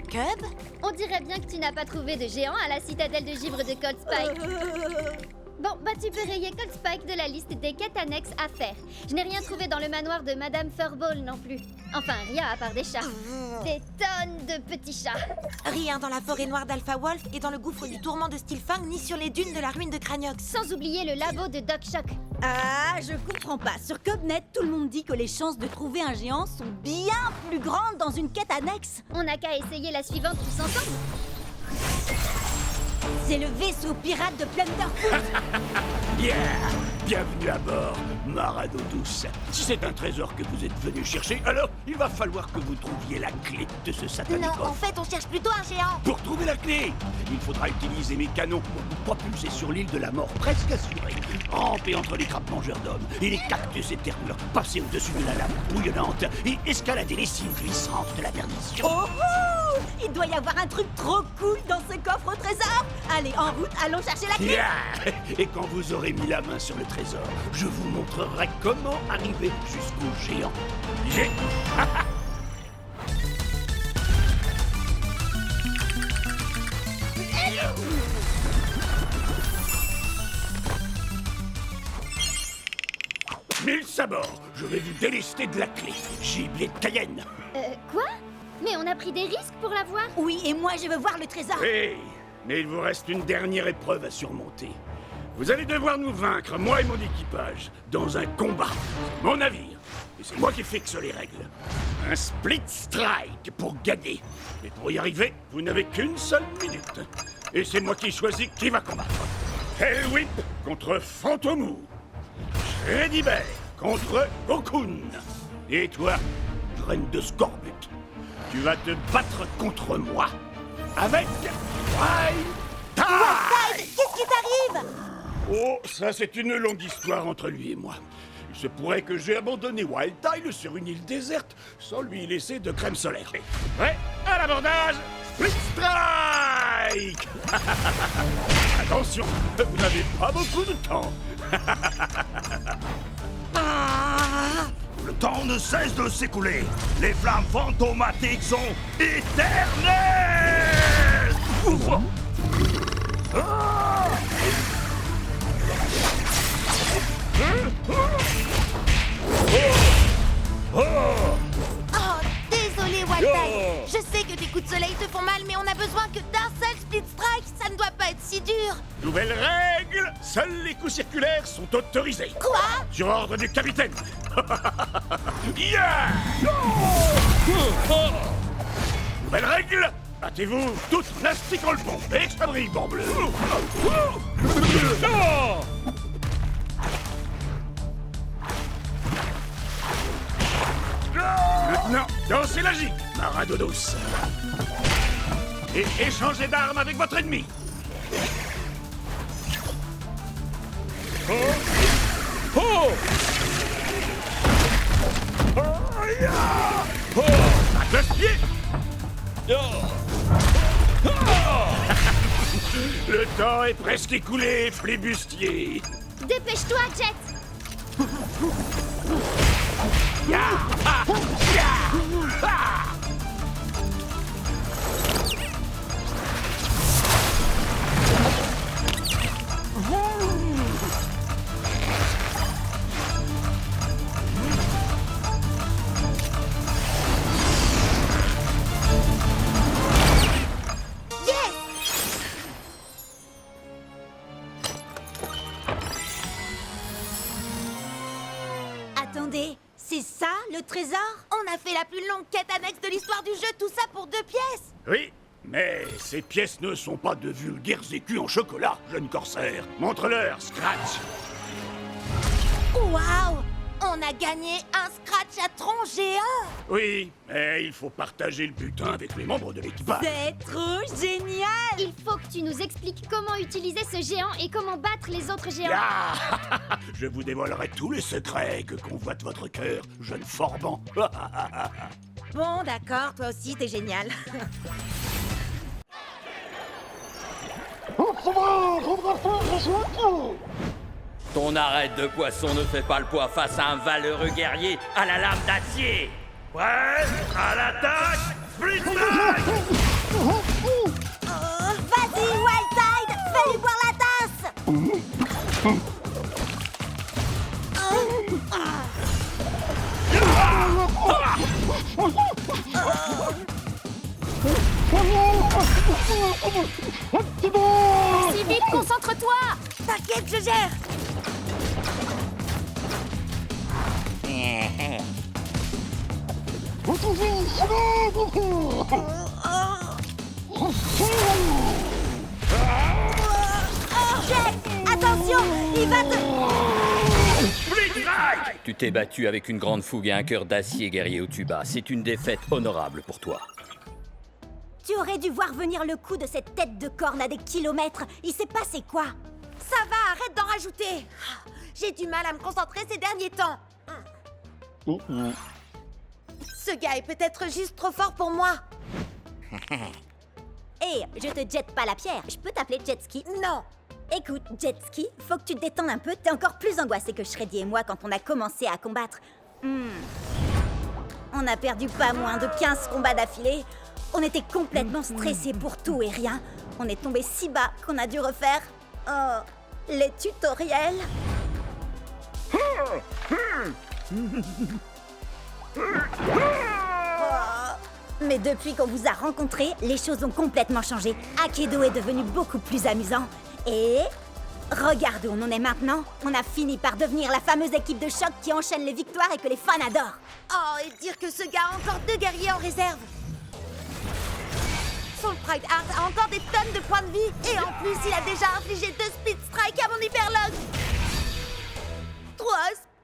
Cub? On dirait bien que tu n'as pas trouvé de géant à la citadelle de givre de Cold Spike. Bon, bah tu peux rayer Cold Spike de la liste des quêtes annexes à faire. Je n'ai rien trouvé dans le manoir de Madame Furball non plus. Enfin, rien à part des chats. Des tonnes de petits chats. Rien dans la forêt noire d'Alpha Wolf et dans le gouffre du tourment de Stilfang, ni sur les dunes de la ruine de Craniox. Sans oublier le labo de Doc Shock. Ah, je comprends pas. Sur Cubnet, tout le monde dit que les chances de trouver un géant sont bien plus grandes dans une quête annexe. On n'a qu'à essayer la suivante tous ensemble. C'est le vaisseau pirate de Plunderfoot. Yeah! Bienvenue à bord, Marado douce. Si c'est un trésor que vous êtes venu chercher, alors il va falloir que vous trouviez la clé de ce satanique Non, coffre. en fait, on cherche plutôt un géant. Pour trouver la clé, il faudra utiliser mes canons pour vous propulser sur l'île de la mort presque assurée. Ramper entre les crabes mangeurs d'hommes et les cactus éternels, passer au-dessus de la lave bouillonnante et escalader les cimes glissantes de la perdition. Oh, oh, il doit y avoir un truc trop cool dans ce coffre au trésor. Allez, en route, allons chercher la clé. Yeah! Et quand vous aurez mis la main sur le trésor, je vous montrerai comment arriver jusqu'au géant. J'ai... Mille sabords, je vais vous délester de la clé. Gibier de Cayenne. Quoi? Mais on a pris des risques pour l'avoir. Oui, et moi, je veux voir le trésor. Oui, mais il vous reste une dernière épreuve à surmonter. Vous allez devoir nous vaincre, moi et mon équipage, dans un combat. C'est mon navire, et c'est moi qui fixe les règles. Un split strike pour gagner. Mais pour y arriver, vous n'avez qu'une seule minute. Et c'est moi qui choisis qui va combattre. Hellwhip contre Fantomou. Shreddy Bear contre Cocoon. Et toi, graine de Scorbut, tu vas te battre contre moi avec Wild Tide. Qu'est-ce qui t'arrive? Oh, ça c'est une longue histoire entre lui et moi. Il se pourrait que j'ai abandonné Wild Tile sur une île déserte sans lui laisser de crème solaire. Prêt à l'abordage, Split Strike. Attention, vous n'avez pas beaucoup de temps. Le temps ne cesse de s'écouler. Les flammes fantomatiques sont éternelles. Oh, désolé, Wildtide. Je sais que tes coups de soleil te font mal, mais on a besoin que d'un seul split strike. Ça ne doit pas être si dur. Nouvelle règle, seuls les coups circulaires sont autorisés. Quoi? Sur ordre du capitaine. Yeah! Nouvelle règle, battez-vous toutes plastique en le pont. Extra brille, bleu. Lieutenant, dansez la gigue, Marado douce. Et échangez d'armes avec votre ennemi. Oh! Oh! Oh! Ya! Oh! À cloche-pied! Oh! Oh! Le temps est presque écoulé, flibustier. Dépêche-toi, Jet. Ya! Ah! Ya! Ah! Attendez, c'est ça, le trésor? On a fait la plus longue quête annexe de l'histoire du jeu, tout ça pour 2 pièces. Oui, mais ces pièces ne sont pas de vulgaires écus en chocolat, jeune corsaire. Montre-leur, Scratch. Waouh! On a gagné un scratch à tronc géant. Oui, mais il faut partager le butin avec les membres de l'équipage. C'est trop génial! Il faut que tu nous expliques comment utiliser ce géant et comment battre les autres géants. Ah! Je vous dévoilerai tous les secrets que convoite votre cœur, jeune forban. Bon, d'accord, toi aussi, t'es génial. Ton arête de poisson ne fait pas le poids face à un valeureux guerrier à la lame d'acier. Prêt à l'attaque, Split Strike! Si vite, concentre-toi! T'inquiète, je gère! Jet! Attention! Il va te... Tu t'es battu avec une grande fougue et un cœur d'acier, guerrier au tuba. C'est une défaite honorable pour toi. Tu aurais dû voir venir le coup de cette tête de corne à des kilomètres. Il s'est passé quoi? Ça va, arrête d'en rajouter! J'ai du mal à me concentrer ces derniers temps. Ce gars est peut-être juste trop fort pour moi. Hé, je te jette pas la pierre. Je peux t'appeler Jetski? Non. Écoute, Jetski, faut que tu te détendes un peu. T'es encore plus angoissé que Shreddy et moi quand on a commencé à combattre. On a perdu pas moins de 15 combats d'affilée. On était complètement stressés pour tout et rien. On est tombé si bas qu'on a dû refaire... les tutoriels. Mais depuis qu'on vous a rencontrés, les choses ont complètement changé. Akedo est devenu beaucoup plus amusant. Et... regarde où on en est maintenant. On a fini par devenir la fameuse équipe de choc qui enchaîne les victoires et que les fans adorent. Oh, et dire que ce gars a encore 2 guerriers en réserve. Son Pride Heart a encore des tonnes de points de vie. Et en plus, il a déjà infligé 2 Split Strike à mon Hyperlock. 3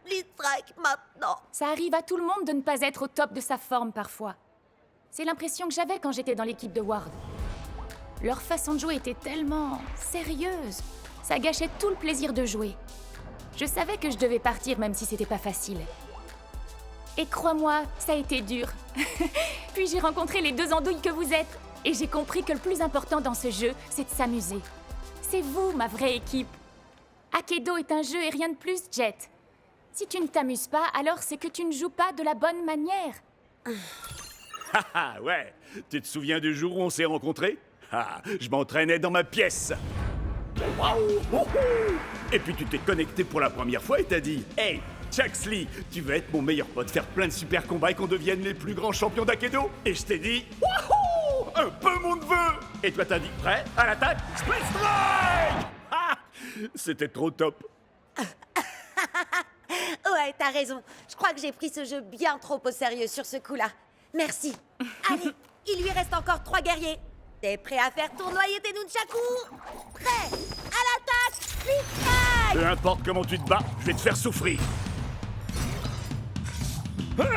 Split Strike maintenant. Ça arrive à tout le monde de ne pas être au top de sa forme parfois. C'est l'impression que j'avais quand j'étais dans l'équipe de Ward. Leur façon de jouer était tellement sérieuse. Ça gâchait tout le plaisir de jouer. Je savais que je devais partir même si c'était pas facile. Et crois-moi, ça a été dur. Puis j'ai rencontré les 2 andouilles que vous êtes. Et j'ai compris que le plus important dans ce jeu, c'est de s'amuser. C'est vous, ma vraie équipe. Akedo est un jeu et rien de plus, Jet. Si tu ne t'amuses pas, alors c'est que tu ne joues pas de la bonne manière. Ah ouais. Tu te souviens du jour où on s'est rencontrés? Ah, je m'entraînais dans ma pièce. Et puis tu t'es connecté pour la première fois et t'as dit « Hey, Chuxley, tu veux être mon meilleur pote, faire plein de super combats et qu'on devienne les plus grands champions d'Akedo ?» Et je t'ai dit « Wouhou, un peu mon neveu !» Et toi t'as dit « Prêt, à l'attaque, Split Strike !» Ah, c'était trop top. Ouais, t'as raison. Je crois que j'ai pris ce jeu bien trop au sérieux sur ce coup-là. Merci. Allez, il lui reste encore 3 guerriers. T'es prêt à faire tournoyer tes nunchakus? Prêt? À l'attaque! Split Strike! Peu importe comment tu te bats, je vais te faire souffrir. Prêt?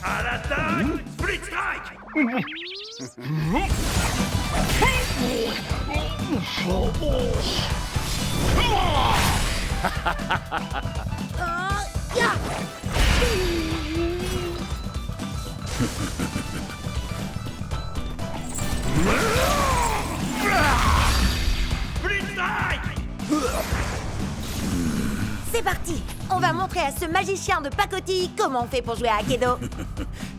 À l'attaque! Split Strike! C'est parti! On va montrer à ce magicien de pacotille comment on fait pour jouer à Akedo.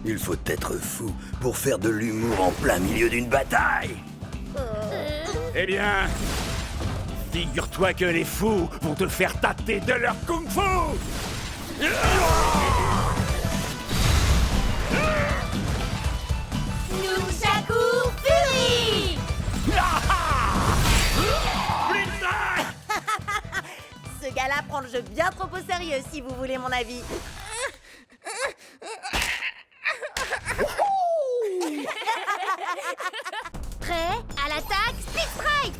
Il faut être fou pour faire de l'humour en plein milieu d'une bataille. Eh bien, figure-toi que les fous vont te faire tâter de leur kung-fu. Nunchaku Fury! Ce gars-là prend le jeu bien trop au sérieux, si vous voulez mon avis. Prêt? À l'attaque, Split Strike!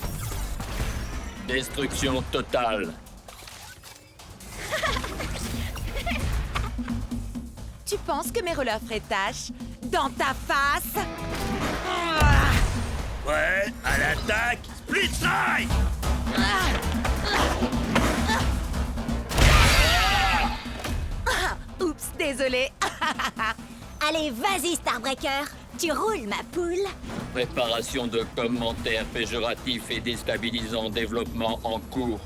Destruction totale. Tu penses que mes relais feraient tâche? Dans ta face? Ouais, à l'attaque, Split Strike! Oups, désolé. Allez, vas-y, Starbreaker. Tu roules, ma poule. Préparation de commentaires péjoratifs et déstabilisants, développement en cours.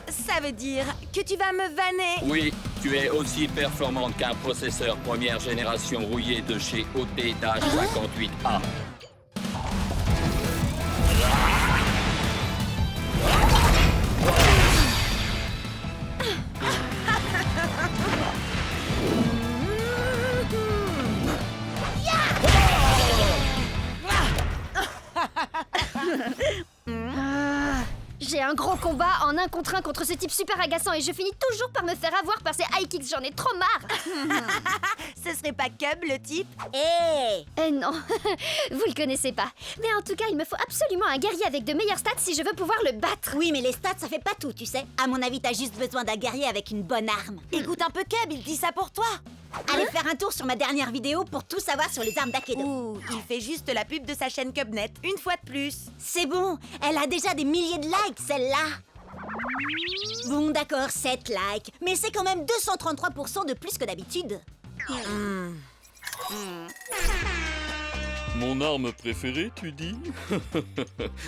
Ça veut dire que tu vas me vanner. Oui, tu es aussi performante qu'un processeur première génération rouillé de chez OT-58A. J'ai un gros combat en 1 contre 1 contre ce type super agaçant et je finis toujours par me faire avoir par ces high kicks, j'en ai trop marre. Ce serait pas Cub, le type? Hé Eh non, vous le connaissez pas. Mais en tout cas, il me faut absolument un guerrier avec de meilleures stats si je veux pouvoir le battre. Oui, mais les stats, ça fait pas tout, tu sais. À mon avis, t'as juste besoin d'un guerrier avec une bonne arme. Écoute un peu Cub, il dit ça pour toi. Allez faire un tour sur ma dernière vidéo pour tout savoir sur les armes d'Akedo. Ouh, il fait juste la pub de sa chaîne Cubnet, une fois de plus. C'est bon, elle a déjà des milliers de likes, celle-là. Bon, d'accord, 7 likes. Mais c'est quand même 233% de plus que d'habitude. Mon arme préférée, tu dis?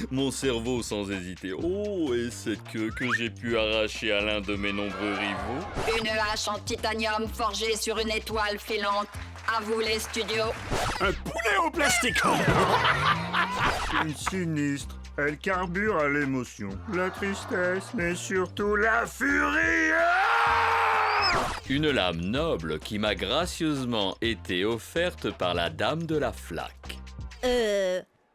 Mon cerveau sans hésiter. Oh, et cette queue que j'ai pu arracher à l'un de mes nombreux rivaux. Une hache en titanium forgée sur une étoile filante. À vous les studios. Un poulet en plastique. Une sinistre. Elle carbure à l'émotion, la tristesse, mais surtout la furie. Une lame noble qui m'a gracieusement été offerte par la dame de la flaque.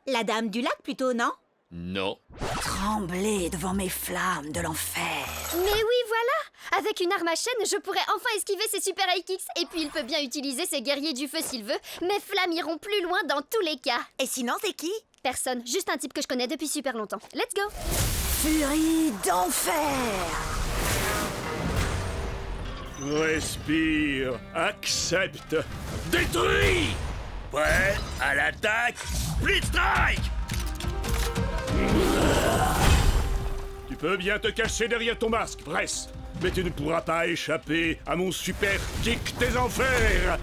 La dame du lac plutôt, non? Non. Tremblez devant mes flammes de l'enfer. Mais oui, voilà. Avec une arme à chaîne, je pourrais enfin esquiver ses super high kicks. Et puis il peut bien utiliser ses guerriers du feu s'il veut. Mes flammes iront plus loin dans tous les cas. Et sinon, c'est qui? Personne, juste un type que je connais depuis super longtemps. Let's go. Furie d'enfer. Respire, accepte, détruis. Prêt à l'attaque, Split Strike. Tu peux bien te cacher derrière ton masque, Bress, mais tu ne pourras pas échapper à mon super kick des enfers.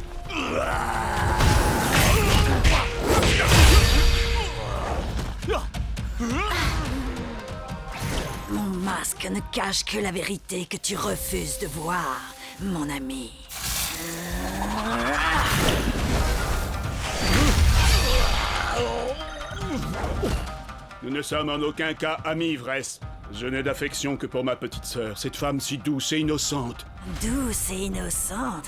Mon masque ne cache que la vérité que tu refuses de voir, mon ami. Nous ne sommes en aucun cas amis, Vress. Je n'ai d'affection que pour ma petite sœur, cette femme si douce et innocente. Douce et innocente.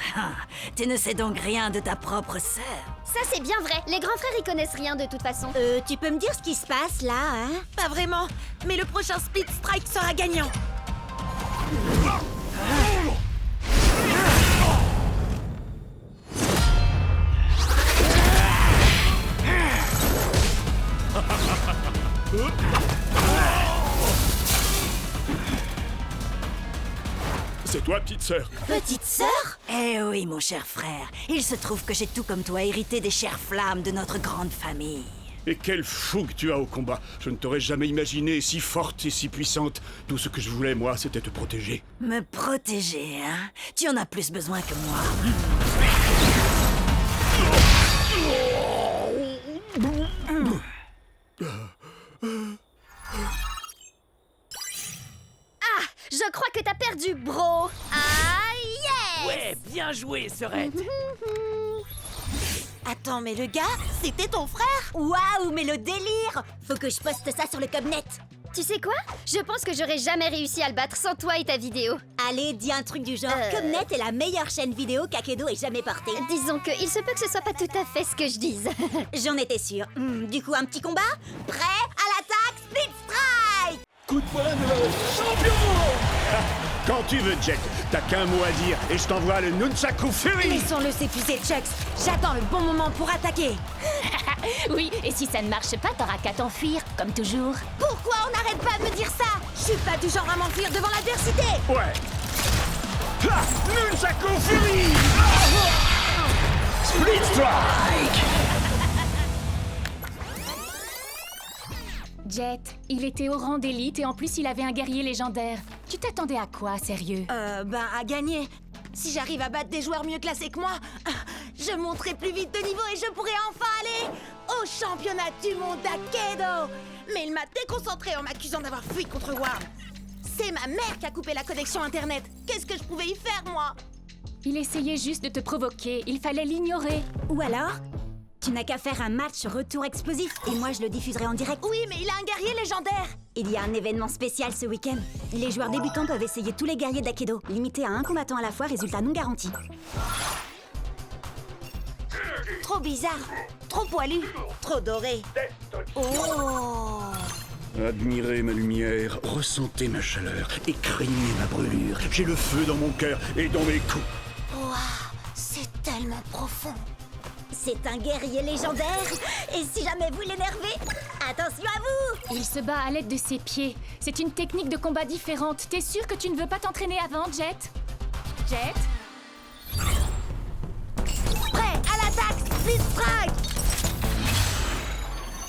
Tu ne sais donc rien de ta propre sœur. Ça c'est bien vrai. Les grands frères y connaissent rien de toute façon. Tu peux me dire ce qui se passe là, hein? Pas vraiment, mais le prochain Split Strike sera gagnant. C'est toi, petite sœur. Petite sœur? Eh oui, mon cher frère. Il se trouve que j'ai tout comme toi hérité des chères flammes de notre grande famille. Et quelle fougue tu as au combat. Je ne t'aurais jamais imaginé si forte et si puissante. Tout ce que je voulais, moi, c'était te protéger. Me protéger, hein? Tu en as plus besoin que moi. Je crois que t'as perdu, bro. Ah, yes! Ouais, bien joué, Serette. Attends, mais le gars, c'était ton frère? Waouh, mais le délire! Faut que je poste ça sur le Cubnet. Tu sais quoi? Je pense que j'aurais jamais réussi à le battre sans toi et ta vidéo. Allez, dis un truc du genre. Cubnet est la meilleure chaîne vidéo qu'Akedo ait jamais portée. Disons que il se peut que ce soit pas tout à fait ce que je dise. J'en étais sûre. Du coup, un petit combat? Prêt à l'attaque, Split Strike! Coup de poing de champion. Quand tu veux, Jet, t'as qu'un mot à dire et je t'envoie le Nunchaku Fury. Laissons-le s'épuiser, Chucks. J'attends le bon moment pour attaquer. Oui, et si ça ne marche pas, t'auras qu'à t'enfuir, comme toujours. Pourquoi on n'arrête pas de me dire ça? Je suis pas du genre à m'enfuir devant l'adversité. Ouais. Ha, Nunchaku Fury. Split Strike. Jet, il était au rang d'élite et en plus il avait un guerrier légendaire. Tu t'attendais à quoi, sérieux? À gagner. Si j'arrive à battre des joueurs mieux classés que moi, je je monterai plus vite de niveau et je pourrai enfin aller au championnat du monde d'Akedo. Mais il m'a déconcentré en m'accusant d'avoir fui contre Ward. C'est ma mère qui a coupé la connexion internet. Qu'est-ce que je pouvais y faire, moi? Il essayait juste de te provoquer, il fallait l'ignorer. Ou alors, tu n'as qu'à faire un match retour explosif et moi je le diffuserai en direct. Oui, mais il a un guerrier légendaire. Il y a un événement spécial ce week-end. Les joueurs débutants peuvent essayer tous les guerriers d'Akedo, limité à un combattant à la fois, résultat non garanti. Trop bizarre, trop poilu, trop doré. Oh! Admirez ma lumière, ressentez ma chaleur et craignez ma brûlure. J'ai le feu dans mon cœur et dans mes coups. Waouh, c'est tellement profond. C'est un guerrier légendaire. Et si jamais vous l'énervez, attention à vous! Il se bat à l'aide de ses pieds. C'est une technique de combat différente. T'es sûr que tu ne veux pas t'entraîner avant, Jet? Jet? Prêt à l'attaque, Split Strike!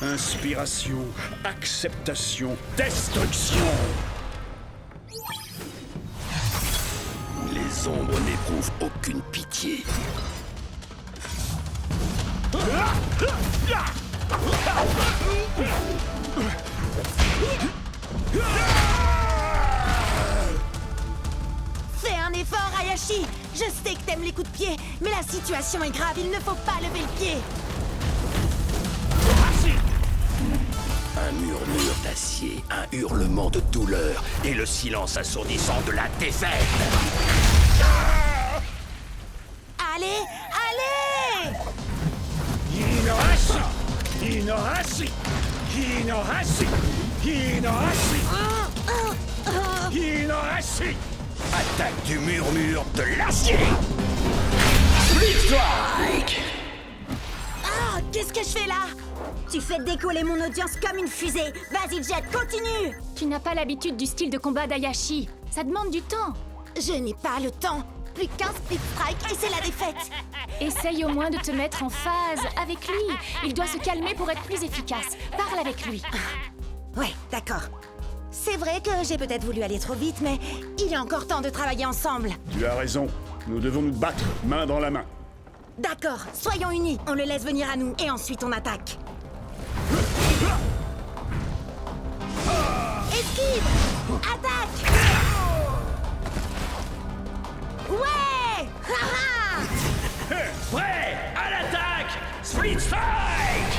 Inspiration, acceptation, destruction. Les ombres n'éprouvent aucune pitié. Fais un effort, Hayashi. Je sais que t'aimes les coups de pied, mais la situation est grave, il ne faut pas lever le pied. Un murmure d'acier, un hurlement de douleur et le silence assourdissant de la défaite. Allez, allez! Hinohashi! Hinohashi! Hinohashi! Hinohashi! Hinohashi! Attaque du murmure de l'acier. Split Strike. Ah, qu'est-ce que je fais là? Tu fais décoller mon audience comme une fusée. Vas-y, Jet, continue! Tu n'as pas l'habitude du style de combat d'Hayashi. Ça demande du temps. Je n'ai pas le temps. Plus qu'un Split Strike et c'est la défaite. Essaye au moins de te mettre en phase avec lui. Il doit se calmer pour être plus efficace. Parle avec lui. Ouais, d'accord. C'est vrai que j'ai peut-être voulu aller trop vite, mais il y a encore temps de travailler ensemble. Tu as raison. Nous devons nous battre, main dans la main. D'accord, soyons unis. On le laisse venir à nous et ensuite on attaque. Esquive! Attaque! Ouais! Haha! Prêt à l'attaque! Split Strike!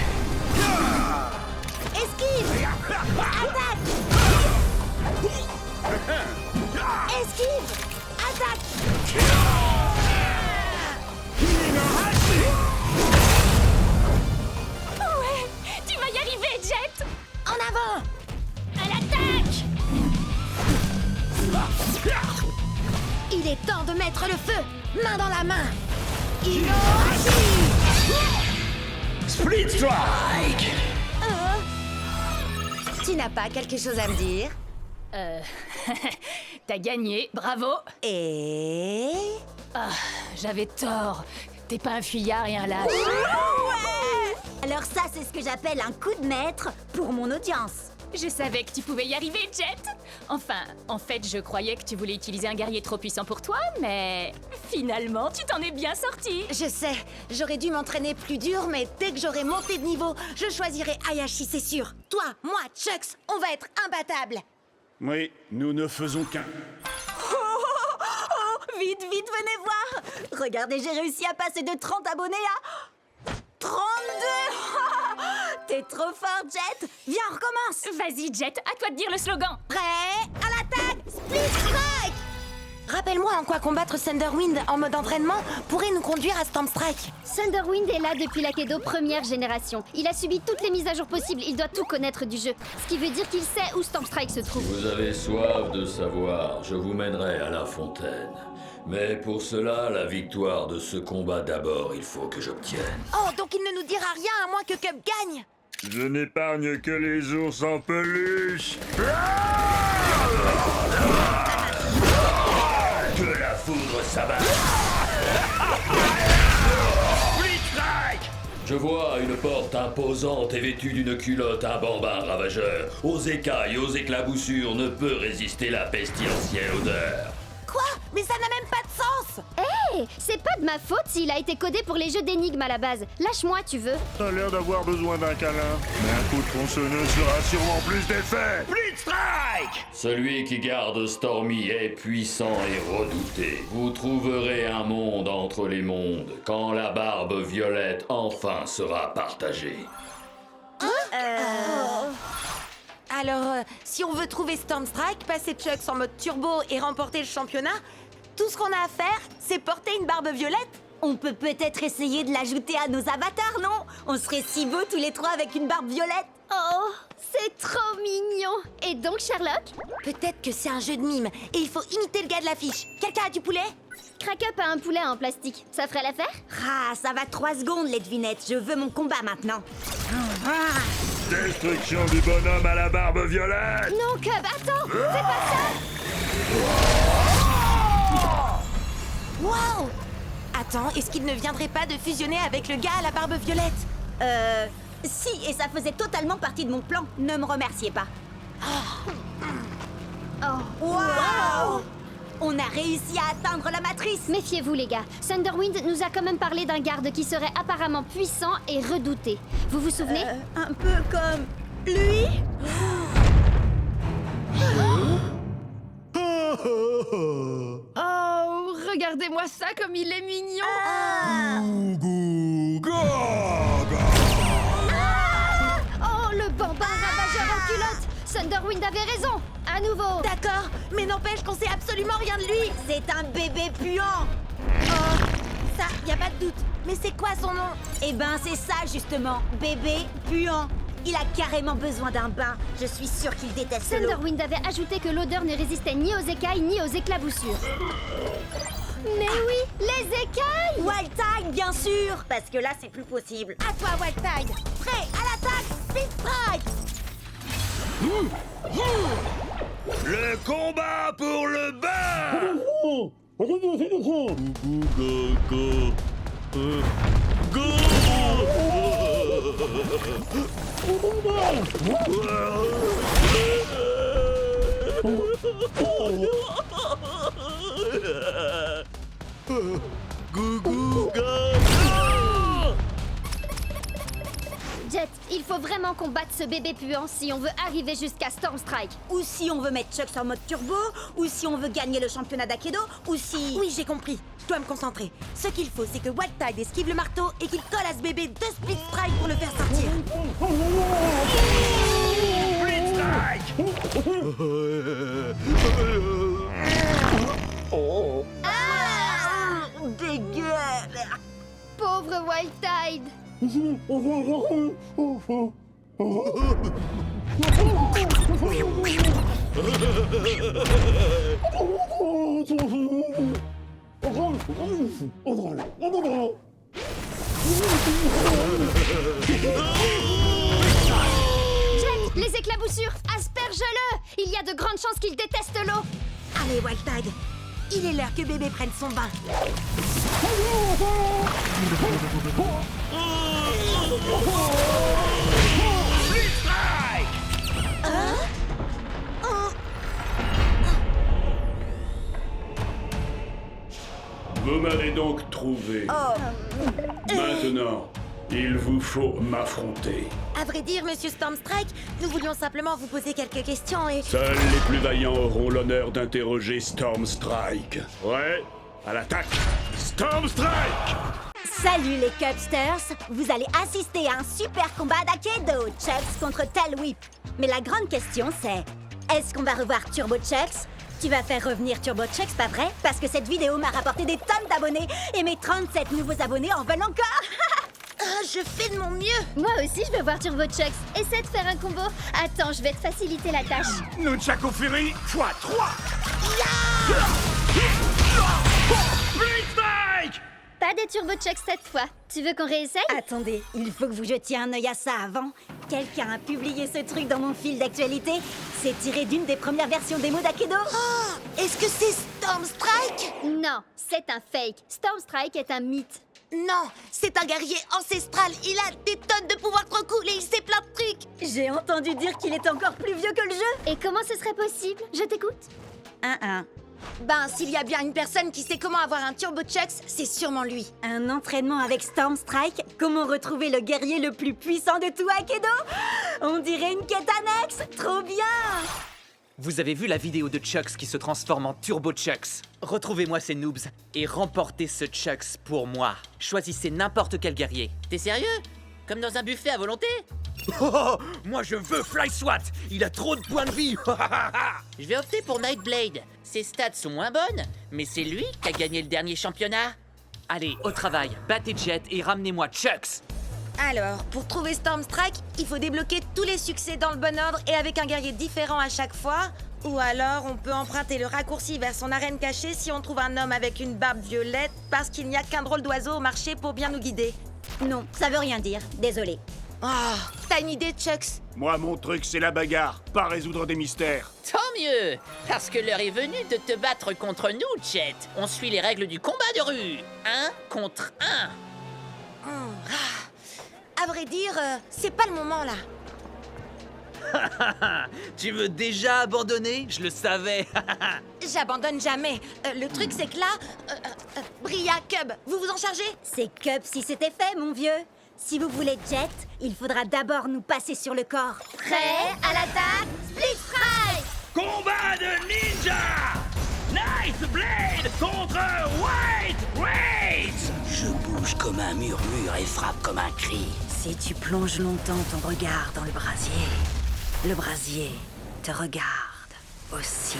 Esquive! Attaque! Esquive! Attaque! Ouais, tu vas y arriver, Jet! En avant! À l'attaque! Il est temps de mettre le feu! Main dans la main! Inohashi! Split Strike! Tu n'as pas quelque chose à me dire? T'as gagné, bravo! Et... J'avais tort. T'es pas un fuyard et un lâche. Alors ça, c'est ce que j'appelle un coup de maître pour mon audience. Je savais que tu pouvais y arriver, Jet. Enfin, en fait, je croyais que tu voulais utiliser un guerrier trop puissant pour toi, mais finalement, tu t'en es bien sorti. Je sais, j'aurais dû m'entraîner plus dur, mais dès que j'aurai monté de niveau, je choisirai Hayashi, c'est sûr. Toi, moi, Chucks, on va être imbattables. Oui, nous ne faisons qu'un. Vite, vite, venez voir! Regardez, j'ai réussi à passer de 30 abonnés à 32! T'es trop fort, Jet! Viens, on recommence! Vas-y, Jet, à toi de dire le slogan. Prêt? À l'attaque! Split Strike! Rappelle-moi en quoi combattre Thunderwind en mode entraînement pourrait nous conduire à Storm Strike. Thunderwind est là depuis l'Akedo première génération. Il a subi toutes les mises à jour possibles, il doit tout connaître du jeu. Ce qui veut dire qu'il sait où Storm Strike se trouve. Vous avez soif de savoir, je vous mènerai à la fontaine. Mais pour cela, la victoire de ce combat d'abord, il faut que j'obtienne. Oh, donc il ne nous dira rien à moins que Cup gagne. Je n'épargne que les ours en peluche. Que la foudre s'abatte. Split Strike! Je vois une porte imposante et vêtue d'une culotte, un bambin ravageur. Aux écailles, aux éclaboussures, ne peut résister la pestilentielle odeur. Quoi? Mais ça n'a même pas de sens. Hé, c'est pas de ma faute s'il a été codé pour les jeux d'énigmes à la base. Lâche-moi, tu veux. T'as l'air d'avoir besoin d'un câlin. Mais un coup de tronçonneuse fera sûrement plus d'effet. Split Strike! Celui qui garde Stormy est puissant et redouté. Vous trouverez un monde entre les mondes quand la barbe violette enfin sera partagée. Alors, si on veut trouver Stormstrike, passer Chucks en mode turbo et remporter le championnat, tout ce qu'on a à faire, c'est porter une barbe violette. On peut peut-être essayer de l'ajouter à nos avatars, non? On serait si beaux tous les trois avec une barbe violette. Oh, c'est trop mignon. Et donc, Sherlock? Peut-être que c'est un jeu de mime et il faut imiter le gars de l'affiche. Quelqu'un a du poulet? Crack Up a un poulet en plastique. Ça ferait l'affaire? Ah, ça va 3 secondes, les devinettes. Je veux mon combat maintenant. Destruction du bonhomme à la barbe violette. Non, Cub, attends! Fais pas ça! Wow! Attends, est-ce qu'il ne viendrait pas de fusionner avec le gars à la barbe violette? Si, et ça faisait totalement partie de mon plan. Ne me remerciez pas. Oh. Wow! On a réussi à atteindre la matrice. Méfiez-vous, les gars. Thunderwind nous a quand même parlé d'un garde qui serait apparemment puissant et redouté. Vous vous souvenez? Un peu comme lui. Oh, regardez-moi ça comme il est mignon. Oh, le bambin ravageur en culotte! Thunderwind avait raison! À nouveau! D'accord, mais n'empêche qu'on sait absolument rien de lui. C'est un bébé puant. Oh, ça, y a pas de doute. Mais c'est quoi son nom? Eh ben, c'est ça justement, bébé puant. Il a carrément besoin d'un bain. Je suis sûre qu'il déteste l'eau. Thunderwind avait ajouté que l'odeur ne résistait ni aux écailles ni aux éclaboussures. Mais oui, les écailles! Wildtime, bien sûr. Parce que là, c'est plus possible. À toi, Wildtide. Prêt, à l'attaque, Speed Strike. Le combat pour le bain! Jet, il faut vraiment qu'on batte ce bébé puant si on veut arriver jusqu'à Stormstrike. Ou si on veut mettre Chucks en mode turbo, ou si on veut gagner le championnat d'Aikido, ou si... Oui, j'ai compris. Je dois me concentrer. Ce qu'il faut, c'est que Wildtide esquive le marteau et qu'il colle à ce bébé 2 Split Strike pour le faire sortir. Split Strike! Dégueu. Pauvre Wildtide! Jet, les éclaboussures, asperge-le! Il y a de grandes chances qu'il déteste l'eau. Allez, Wildtide. Il est l'heure que bébé prenne son bain. Split Strike! Vous m'avez donc trouvé. Maintenant, il vous faut m'affronter. À vrai dire, Monsieur Stormstrike, nous voulions simplement vous poser quelques questions et... Seuls les plus vaillants auront l'honneur d'interroger Stormstrike. Ouais, à l'attaque, Stormstrike! Salut les Cubsters. Vous allez assister à un super combat d'Aikido, Chucks contre Tail Whip. Mais la grande question c'est, est-ce qu'on va revoir Turbo Chucks? Tu vas faire revenir Turbo Chucks, pas vrai? Parce que cette vidéo m'a rapporté des tonnes d'abonnés et mes 37 nouveaux abonnés en veulent encore. Je fais de mon mieux. Moi aussi, je veux voir Turbo Chucks. Essaie de faire un combo. Attends, je vais te faciliter la tâche. Nunchaku Fury x3! Split Strike! Pas des Turbo Chucks cette fois. Tu veux qu'on réessaye? Attendez, il faut que vous jetiez un œil à ça avant. Quelqu'un a publié ce truc dans mon fil d'actualité. C'est tiré d'une des premières versions démo d'Aikido. Oh, est-ce que c'est Stormstrike? Non, c'est un fake. Stormstrike est un mythe. Non, c'est un guerrier ancestral. Il a des tonnes de pouvoirs trop cool et il sait plein de trucs. J'ai entendu dire qu'il est encore plus vieux que le jeu. Et comment ce serait possible? Je t'écoute. Ben, s'il y a bien une personne qui sait comment avoir un Turbo Chucks, c'est sûrement lui. Un entraînement avec Storm Strike? Comment retrouver le guerrier le plus puissant de tout Akedo? On dirait une quête annexe! Trop bien! Vous avez vu la vidéo de Chucks qui se transforme en Turbo Chucks? Retrouvez-moi ces noobs et remportez ce Chucks pour moi. Choisissez n'importe quel guerrier. T'es sérieux? Comme dans un buffet à volonté? Oh, moi je veux Fly Swat. Il a trop de points de vie. Je vais opter pour Nightblade. Ses stats sont moins bonnes, mais c'est lui qui a gagné le dernier championnat. Allez, au travail. Battez Jet et ramenez-moi Chucks. Alors, pour trouver Storm Strike, il faut débloquer tous les succès dans le bon ordre et avec un guerrier différent à chaque fois. Ou alors, on peut emprunter le raccourci vers son arène cachée si on trouve un homme avec une barbe violette parce qu'il n'y a qu'un drôle d'oiseau au marché pour bien nous guider. Non, ça veut rien dire. Désolé. Oh, t'as une idée, Chucks? Moi, mon truc, c'est la bagarre, pas résoudre des mystères. Tant mieux, parce que l'heure est venue de te battre contre nous, Jet. On suit les règles du combat de rue. 1 contre 1. À vrai dire, c'est pas le moment, là. Tu veux déjà abandonner? Je le savais. J'abandonne jamais. Le truc, c'est que là... Bria, Cub, vous vous en chargez? C'est Cub si c'était fait, mon vieux. Si vous voulez Jet, il faudra d'abord nous passer sur le corps. Prêt à l'attaque? Split Strike! Combat de ninja! Nightblade contre White Rage! Je bouge comme un murmure et frappe comme un cri. Si tu plonges longtemps ton regard dans le brasier te regarde aussi.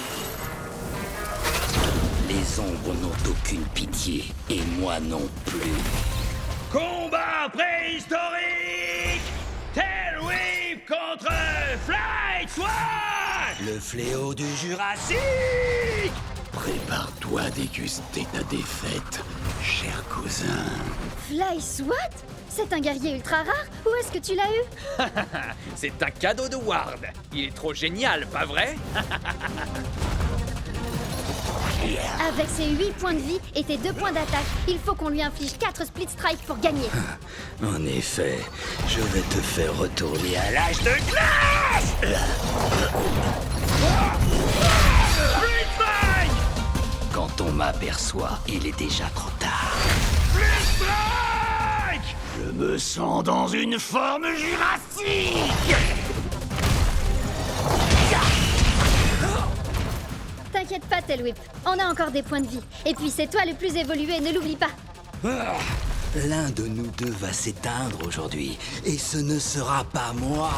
Les ombres n'ont aucune pitié, et moi non plus. Combat préhistorique! Tail Whip contre Flight Swat! Le fléau du Jurassique! Prépare-toi à déguster ta défaite, cher cousin. Fly Swat? C'est un guerrier ultra rare? Où est-ce que tu l'as eu? C'est un cadeau de Ward. Il est trop génial, pas vrai? Avec ses 8 points de vie et tes 2 points d'attaque, il faut qu'on lui inflige 4 Split Strike pour gagner. En effet, je vais te faire retourner à l'âge de glace! Split Strike! Quand on m'aperçoit, il est déjà trop tard. Split Strike! Je me sens dans une forme jurassique! T'inquiète pas, Tailwhip, on a encore des points de vie. Et puis c'est toi le plus évolué, ne l'oublie pas. L'un de nous deux va s'éteindre aujourd'hui, et ce ne sera pas moi.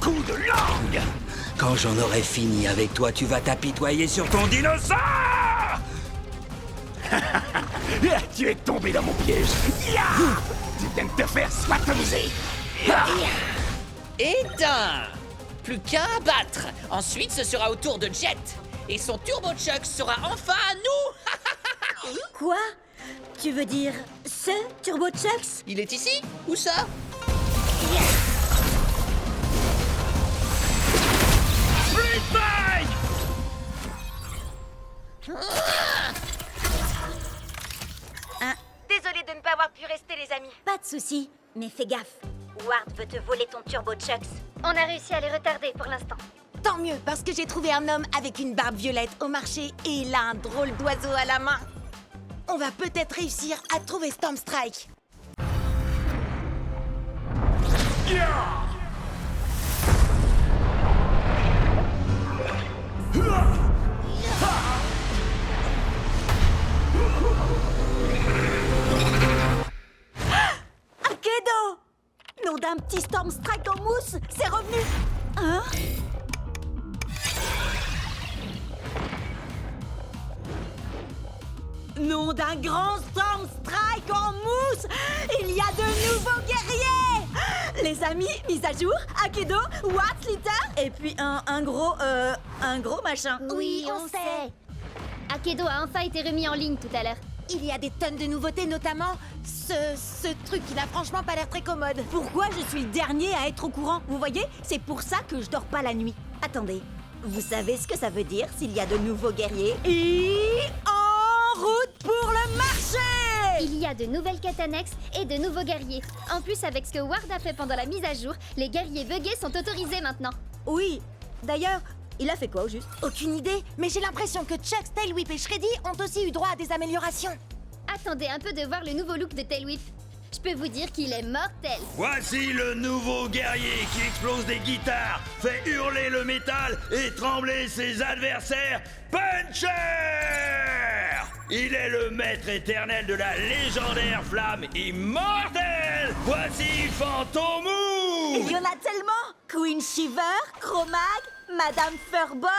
Coup de langue! Quand j'en aurai fini avec toi, tu vas t'apitoyer sur ton dinosaure! Tu es tombé dans mon piège. Tu viens de te faire swatomiser. Éteint! Plus qu'un à battre. Ensuite, ce sera au tour de Jet. Et son Turbo Chucks sera enfin à nous. Quoi? Tu veux dire ce Turbo Chucks? Il est ici? Où ça? Split Strike! Désolée de ne pas avoir pu rester, les amis. Pas de souci, mais fais gaffe. Ward veut te voler ton Turbo Chucks. On a réussi à les retarder pour l'instant. Tant mieux, parce que j'ai trouvé un homme avec une barbe violette au marché et il a un drôle d'oiseau à la main. On va peut-être réussir à trouver Storm Strike. Akedo! Nom d'un petit Storm Strike en mousse, c'est revenu! Hein? Nom d'un grand Storm Strike en mousse! Il y a de nouveaux guerriers! Les amis, mise à jour, Akedo, Ward, Lita, et puis un gros machin. Oui, on sait. Akedo a enfin été remis en ligne tout à l'heure. Il y a des tonnes de nouveautés, notamment ce truc qui n'a franchement pas l'air très commode. Pourquoi je suis le dernier à être au courant? Vous voyez, c'est pour ça que je dors pas la nuit. Attendez, vous savez ce que ça veut dire s'il y a de nouveaux guerriers? Et en route pour le marché! Il y a de nouvelles quêtes annexes et de nouveaux guerriers. En plus, avec ce que Ward a fait pendant la mise à jour, les guerriers buggés sont autorisés maintenant. Oui, d'ailleurs, Il a fait quoi au juste? Aucune idée, mais j'ai l'impression que Chuck, Tailwhip et Shreddy ont aussi eu droit à des améliorations. Attendez un peu de voir le nouveau look de Tailwhip. Je peux vous dire qu'il est mortel. Voici le nouveau guerrier qui explose des guitares, fait hurler le métal et trembler ses adversaires. Puncher! Il est le maître éternel de la légendaire flamme immortelle. Voici Fantomou! Il y en a tellement! Queen Shiver, Chromag, Madame Furball.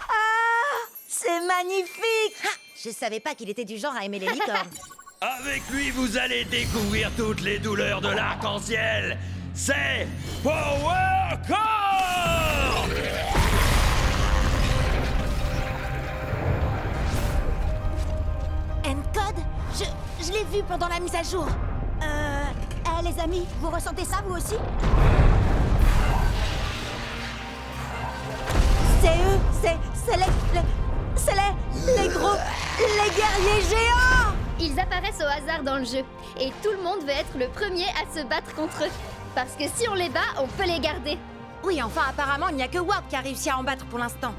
Ah! C'est magnifique! Ha! Je savais pas qu'il était du genre à aimer les licornes. Avec lui, vous allez découvrir toutes les douleurs de l'arc-en-ciel. C'est Power Core! N-Code? Je l'ai vu pendant la mise à jour. Les amis, vous ressentez ça vous aussi? C'est eux, c'est les gros, les guerriers géants! Ils apparaissent au hasard dans le jeu, et tout le monde veut être le premier à se battre contre eux. Parce que si on les bat, on peut les garder. Oui, enfin, apparemment, il n'y a que Ward qui a réussi à en battre pour l'instant.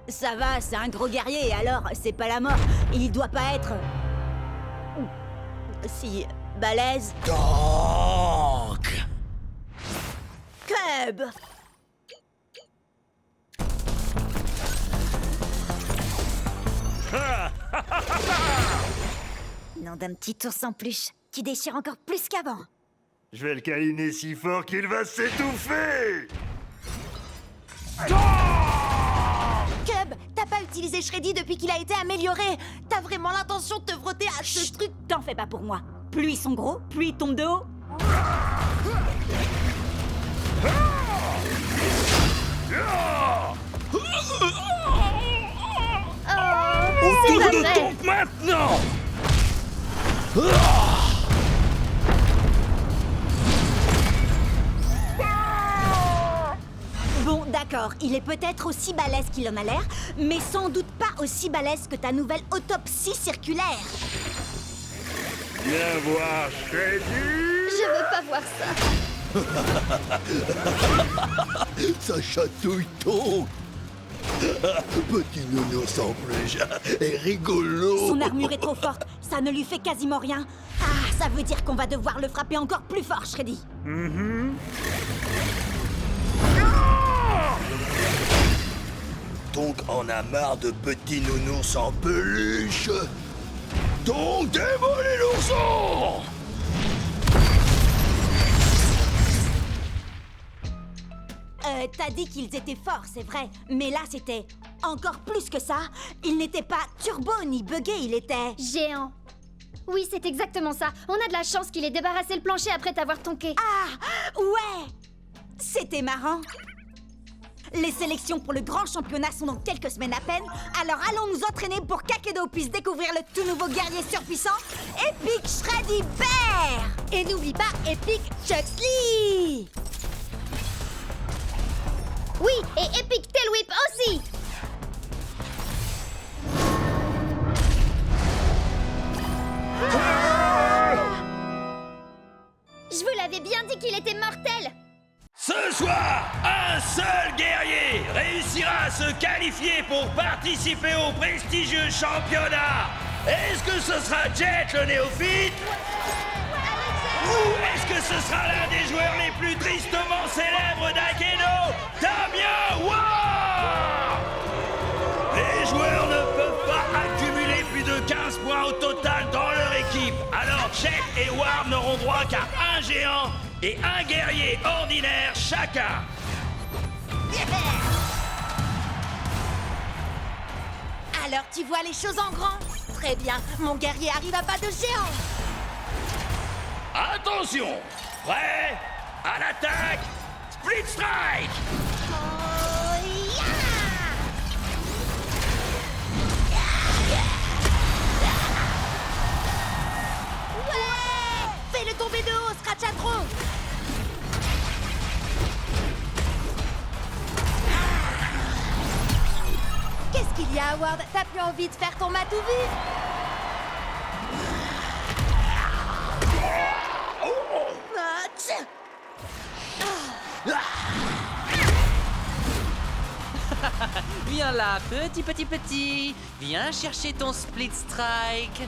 Ça va, c'est un gros guerrier, alors c'est pas la mort. Il doit pas être... si... balèze. Donc... Cub! Nom d'un petit ours en peluche qui déchire encore plus qu'avant. Je vais le câliner si fort qu'il va s'étouffer. Cub, t'as pas utilisé Shreddy depuis qu'il a été amélioré. T'as vraiment l'intention de te frotter à ce truc. T'en fais pas pour moi. Plus ils sont gros, plus ils tombent de haut. Autour de ton maintenant! Bon, d'accord, il est peut-être aussi balèze qu'il en a l'air, mais sans doute pas aussi balèze que ta nouvelle autopsie circulaire. Viens voir Shreddy. Je veux pas voir ça. Ça chatouille donc. Petit nounours en peluche est rigolo. Son armure est trop forte, ça ne lui fait quasiment rien. Ah, ça veut dire qu'on va devoir le frapper encore plus fort, Shreddy. Donc on a marre de petits nounours en peluche. Donc démolis l'ourson. T'as dit qu'ils étaient forts, c'est vrai. Mais là, c'était encore plus que ça. Il n'était pas turbo ni buggé, il était... géant. Oui, c'est exactement ça. On a de la chance qu'il ait débarrassé le plancher après t'avoir tonké. Ah, ouais. C'était marrant. Les sélections pour le grand championnat sont dans quelques semaines à peine. Alors allons nous entraîner pour qu'Akedo puisse découvrir le tout nouveau guerrier surpuissant, Epic Shreddy Bear. Et n'oublie pas Epic Chuxley. Oui, et Epic Tailwhip aussi. Je vous l'avais bien dit qu'il était mortel. Ce soir, un seul guerrier réussira à se qualifier pour participer au prestigieux championnat. Est-ce que ce sera Jet le néophyte? Ou est-ce que ce sera l'un des joueurs les plus tristement célèbres d'Akedo, Damien Ward? Les joueurs ne peuvent pas accumuler plus de 15 points au total dans leur équipe. Alors Jet et Ward n'auront droit qu'à un géant et un guerrier ordinaire chacun. Alors tu vois les choses en grand? Très bien, mon guerrier arrive à pas de géant. Attention! Prêt? À l'attaque! Split Strike! Ouais! Fais-le tomber de haut, Scratchatron! Qu'est-ce qu'il y a, Howard? T'as plus envie de faire ton matou vu? Viens là, petit. Viens chercher ton Split Strike.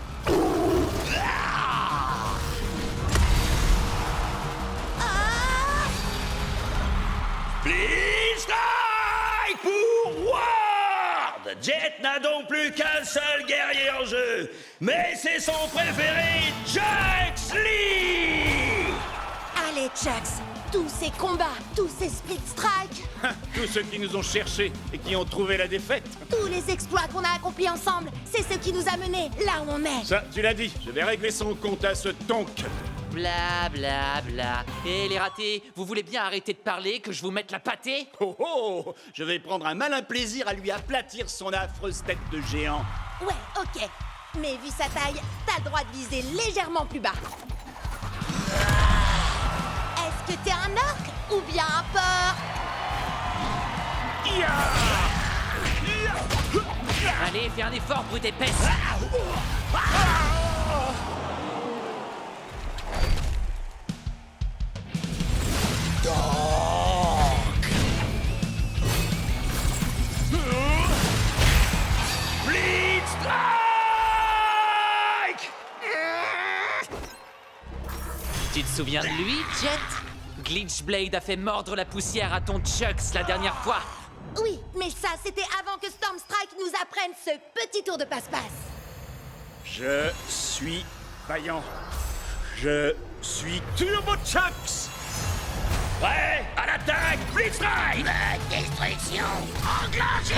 Split Strike pour Ward! Jet n'a donc plus qu'un seul guerrier en jeu, mais c'est son préféré, Chucks Lee! Allez, Chucks, tous ces combats, tous ces split strikes, Tous ceux qui nous ont cherchés et qui ont trouvé la défaite. tous les exploits qu'on a accomplis ensemble, c'est ce qui nous a menés là où on est. Ça, tu l'as dit, je vais régler son compte à ce tonk. Bla bla bla. Et les ratés, vous voulez bien arrêter de parler, que je vous mette la pâtée? Oh oh, je vais prendre un malin plaisir à lui aplatir son affreuse tête de géant. Ouais, ok. Mais vu sa taille, t'as le droit de viser légèrement plus bas. Est-ce que t'es un orc ou bien un porc? Allez, fais un effort, brute épaisse. Split Strike! Tu te souviens de lui, Jet? Glitchblade a fait mordre la poussière à ton Chucks la dernière fois. Oui, mais ça, c'était avant que Stormstrike nous apprenne ce petit tour de passe-passe. Je suis vaillant. Je suis Turbo Chucks. Prêt à l'attaque, Split Strike! Destruction enclenchée!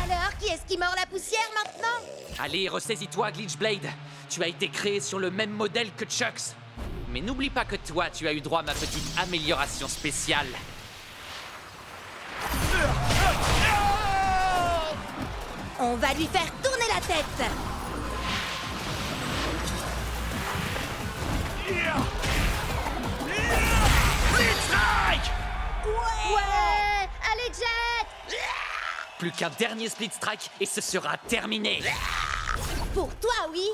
Alors, qui est-ce qui mord la poussière maintenant? Allez, ressaisis-toi, Glitchblade. Tu as été créé sur le même modèle que Chucks. Mais n'oublie pas que toi, tu as eu droit à ma petite amélioration spéciale. On va lui faire tourner la tête. Split Strike! Ouais! Allez, Jet! Plus qu'un dernier Split Strike et ce sera terminé. Pour toi, oui.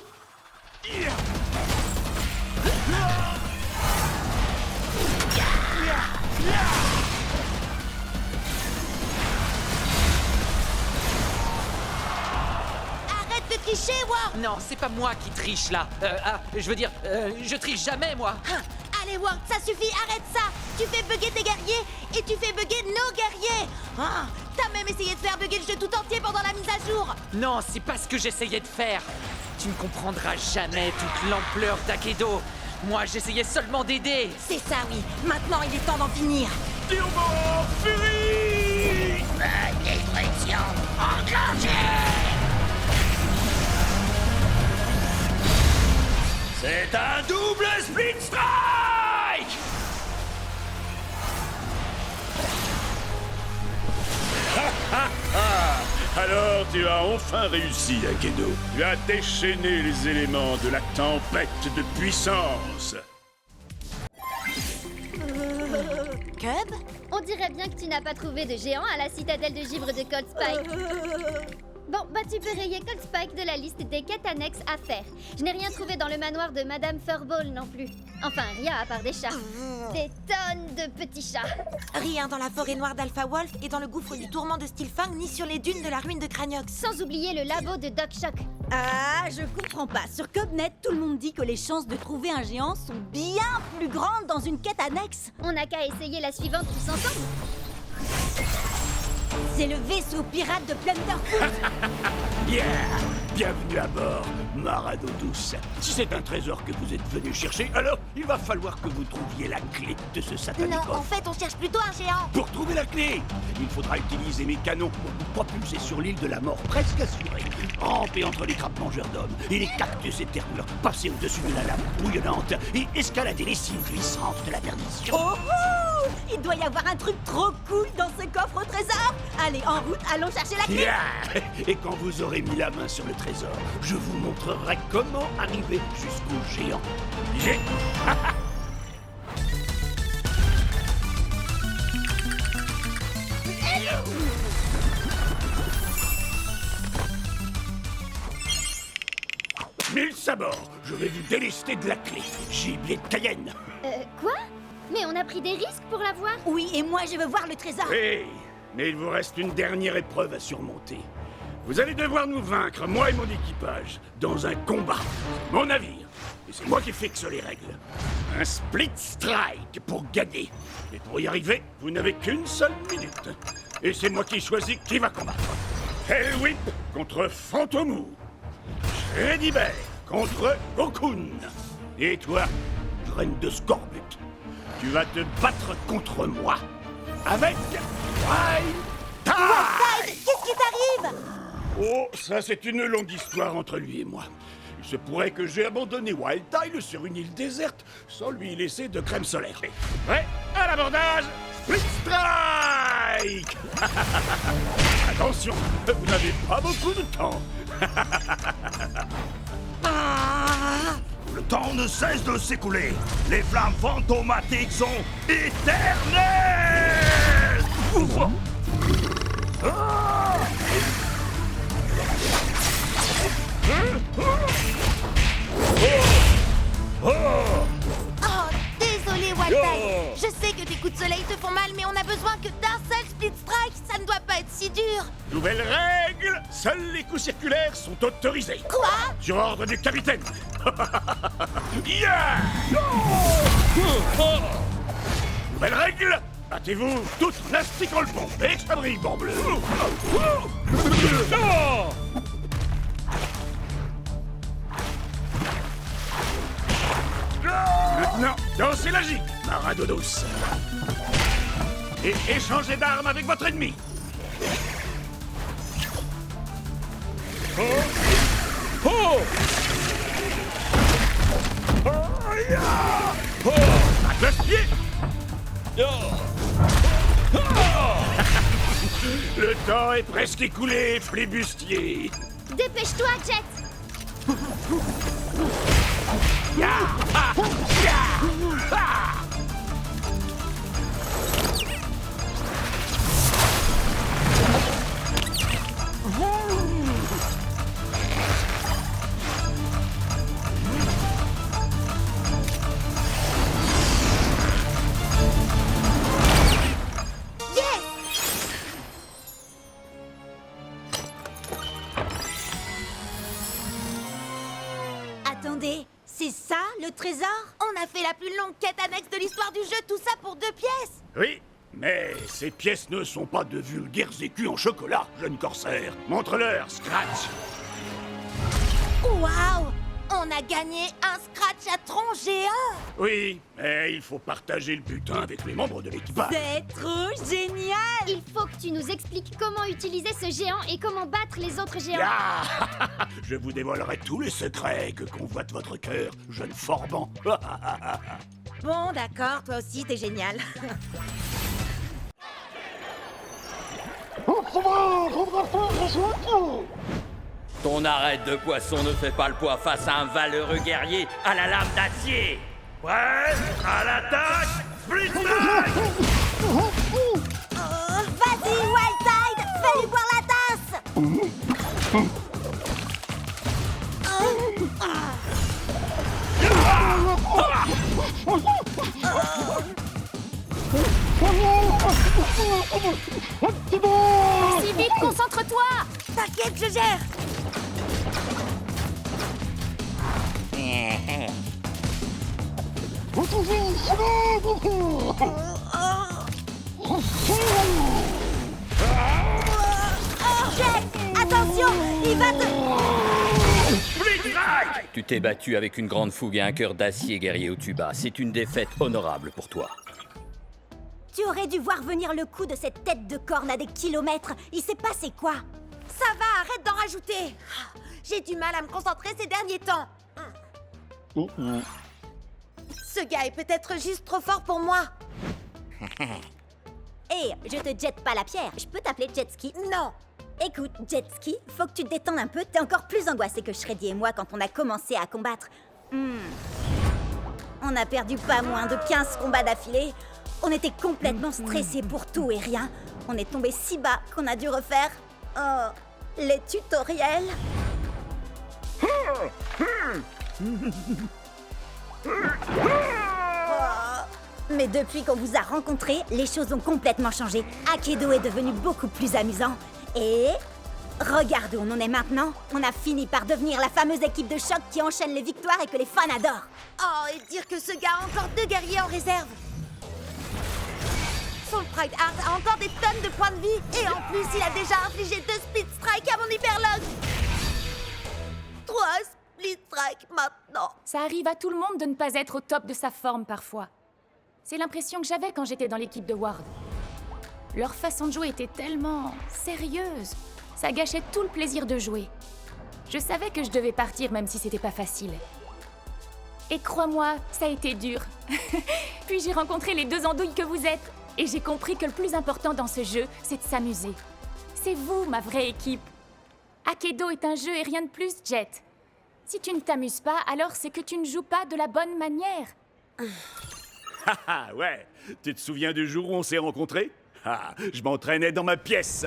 Arrête de tricher, Ward. Non, c'est pas moi qui triche là. Je triche jamais, moi. Hein, allez, Ward, ça suffit, arrête ça. Tu fais bugger tes guerriers et tu fais bugger nos guerriers. Ah, t'as même essayé de faire bugger le jeu tout entier pendant la mise à jour. Non, c'est pas ce que j'essayais de faire. Tu ne comprendras jamais toute l'ampleur d'Akedo. Moi, j'essayais seulement d'aider. C'est ça, oui. Maintenant, il est temps d'en finir. Turbo Fury! Destruction enclenchée! C'est un double Split Strike! Alors tu as enfin réussi, Akedo. Tu as déchaîné les éléments de la tempête de puissance. Cub? On dirait bien que tu n'as pas trouvé de géant à la citadelle de givre de Cold Spike. Bon, bah tu peux rayer Cold Spike de la liste des quêtes annexes à faire. Je n'ai rien trouvé dans le manoir de Madame Furball non plus. Enfin, rien à part des chats. Des tonnes de petits chats. Rien dans la forêt noire d'Alpha Wolf et dans le gouffre du tourment de Stilfang, ni sur les dunes de la ruine de Craniox. Sans oublier le labo de Doc Shock. Ah, je comprends pas. Sur Cubnet, tout le monde dit que les chances de trouver un géant sont bien plus grandes dans une quête annexe. On n'a qu'à essayer la suivante tous ensemble. C'est le vaisseau pirate de Plunderfoot. Yeah! Bienvenue à bord, Marado douce. Si c'est un trésor que vous êtes venu chercher, alors il va falloir que vous trouviez la clé de ce satanique Non, en coffre. fait, on cherche plutôt un géant. Pour trouver la clé, il faudra utiliser mes canons pour vous propulser sur l'île de la mort presque assurée. Ramper entre les crabes-mangeurs d'hommes et les cactus éternels, passer au-dessus de la lave bouillonnante et escalader les cimes glissantes de la perdition. Oh, oh! Il doit y avoir un truc trop cool dans ce coffre au trésor. Allez, en route, allons chercher la clé. Yeah! Et quand vous aurez mis la main sur le trésor, je vous montrerai comment arriver jusqu'au géant. J'ai... Mille sabords, je vais vous délester de la clé. Gibier de Cayenne. Quoi? Mais on a pris des risques pour la voir. Oui, et moi je veux voir le trésor. Oui, mais il vous reste une dernière épreuve à surmonter. Vous allez devoir nous vaincre, moi et mon équipage, dans un combat. C'est mon navire, et c'est moi qui fixe les règles. Un split strike pour gagner. Et pour y arriver, vous n'avez qu'une seule minute. Et c'est moi qui choisis qui va combattre. Hellwhip contre Fantomou. Shreddy Bear contre Cocoon. Et toi, graine de Scorbut, tu vas te battre contre moi avec Wild Tide. Qu'est-ce qui t'arrive? Oh, ça c'est une longue histoire entre lui et moi. Il se pourrait que j'ai abandonné Wild Tide sur une île déserte sans lui laisser de crème solaire. Prêt à l'abordage, Split Strike. Attention, vous n'avez pas beaucoup de temps. Le temps ne cesse de s'écouler. Les flammes fantomatiques sont éternelles. Oh, désolé, Walter. Je sais que tes coups de soleil te font mal, mais on a besoin que d'un seul split strike. Ça ne doit pas être si dur. Nouvelle règle, seuls les coups circulaires sont autorisés. Quoi? Sur ordre du capitaine. Yeah! Nouvelle règle, battez-vous toutes en astiquant le pont. Et que ça brille, bleu. Maintenant, dansez la gigue, marado douce. Et échangez d'armes avec votre ennemi. À cloche-pied. Le temps est presque écoulé, flibustier. Dépêche-toi, Jet. Attendez, c'est ça le trésor? On a fait la plus longue quête annexe de l'histoire du jeu, tout ça pour 2 pièces. Oui, mais ces pièces ne sont pas de vulgaires écus en chocolat, jeune corsaire. Montre-leur, Scratch. Waouh! On a gagné un scratch à tronc géant. Oui, mais il faut partager le butin avec les membres de l'équipage. C'est trop génial! Il faut que tu nous expliques comment utiliser ce géant et comment battre les autres géants. Je vous dévoilerai tous les secrets que convoite votre cœur, jeune forban. Bon, d'accord, toi aussi, t'es génial. Ton arête de poisson ne fait pas le poids face à un valeureux guerrier à la lame d'acier. Prêt à l'attaque, Split Strike. Vas-y, Wild Tide, fais-lui boire la tasse! Si vite, concentre-toi! T'inquiète, je gère. Jet, attention, il va te... Tu t'es battu avec une grande fougue et un cœur d'acier, guerrier Otuba. C'est une défaite honorable pour toi. Tu aurais dû voir venir le coup de cette tête de corne à des kilomètres. Il s'est passé quoi? Ça va, arrête d'en rajouter. J'ai du mal à me concentrer ces derniers temps. Ce gars est peut-être juste trop fort pour moi. Hé, je te jette pas la pierre. Je peux t'appeler Jetski? Non. Écoute, Jetski, faut que tu te détendes un peu. T'es encore plus angoissé que Shreddy et moi quand on a commencé à combattre. On a perdu pas moins de 15 combats d'affilée. On était complètement stressés pour tout et rien. On est tombé si bas qu'on a dû refaire... les tutoriels. Mais depuis qu'on vous a rencontrés, les choses ont complètement changé. Akedo est devenu beaucoup plus amusant. Et... regarde où on en est maintenant. On a fini par devenir la fameuse équipe de choc qui enchaîne les victoires et que les fans adorent. Oh, et dire que ce gars a encore 2 guerriers en réserve. Son Pride Heart a encore des tonnes de points de vie. Et en plus, il a déjà infligé 2 Split Strike à mon Hyperlock. 3 Split Strike maintenant. Ça arrive à tout le monde de ne pas être au top de sa forme parfois. C'est l'impression que j'avais quand j'étais dans l'équipe de Ward. Leur façon de jouer était tellement sérieuse. Ça gâchait tout le plaisir de jouer. Je savais que je devais partir même si c'était pas facile. Et crois-moi, ça a été dur. Puis j'ai rencontré les 2 andouilles que vous êtes. Et j'ai compris que le plus important dans ce jeu, c'est de s'amuser. C'est vous, ma vraie équipe. Akedo est un jeu et rien de plus, Jet. Si tu ne t'amuses pas, alors c'est que tu ne joues pas de la bonne manière. Ah ouais, tu te souviens du jour où on s'est rencontrés? Ah, je m'entraînais dans ma pièce.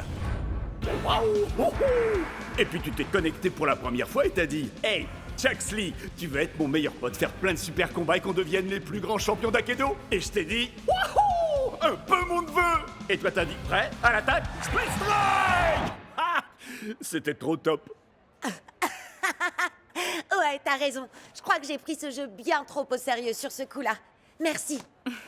Et puis tu t'es connecté pour la première fois et t'as dit « Hey, Chucksley, tu veux être mon meilleur pote, faire plein de super combats et qu'on devienne les plus grands champions d'Akedo ?» Et je t'ai dit « Wouhou, un peu mon neveu !» Et toi t'as dit « Prêt, à l'attaque, Split Strike !» Ah, c'était trop top. Ouais, t'as raison. Je crois que j'ai pris ce jeu bien trop au sérieux sur ce coup-là. Merci.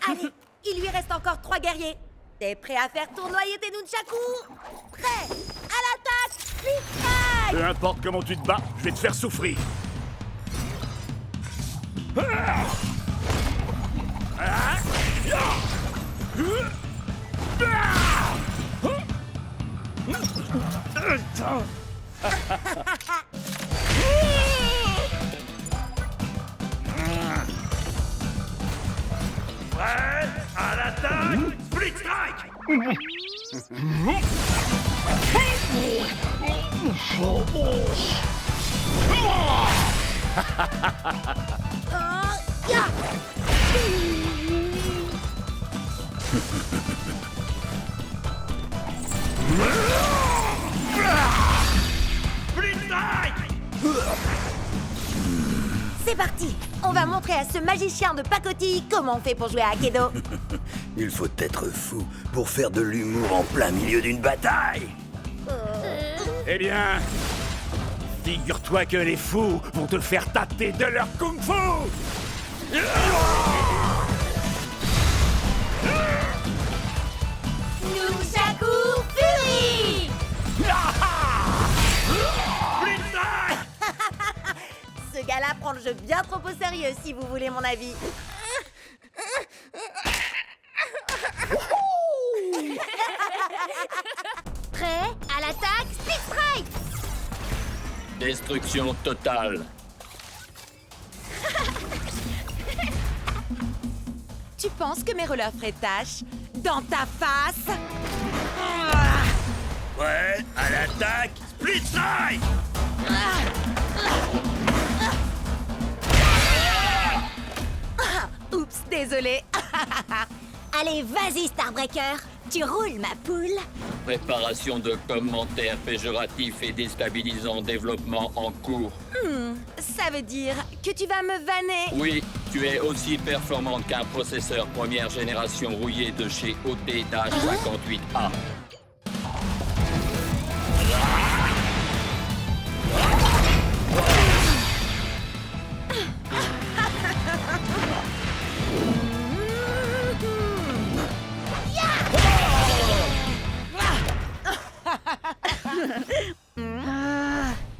Allez, il lui reste encore 3 guerriers. T'es prêt à faire tournoyer tes nunchakus? Prêt? À l'attaque! Split Strike! Peu importe comment tu te bats, je vais te faire souffrir. Prêt? À l'attaque! Split Strike! Split Strike! C'est parti! On va montrer à ce magicien de pacotille comment on fait pour jouer à Akedo. Il faut être fou pour faire de l'humour en plein milieu d'une bataille. Eh bien, figure-toi que les fous vont te faire tâter de leur kung-fu. Nunchaku Fury! Split Strike! Ce gars-là prend le jeu bien trop au sérieux, si vous voulez mon avis. Prêt? À l'attaque? Split Strike! Destruction totale. Tu penses que mes releurs feraient tâche dans ta face? Ouais, à l'attaque! Split Strike! Oups, désolé. Allez, vas-y, Starbreaker. Tu roules, ma poule. Préparation de commentaires péjoratifs et déstabilisants, développement en cours. Ça veut dire que tu vas me vanner. Oui, tu es aussi performante qu'un processeur première génération rouillé de chez OT-58A.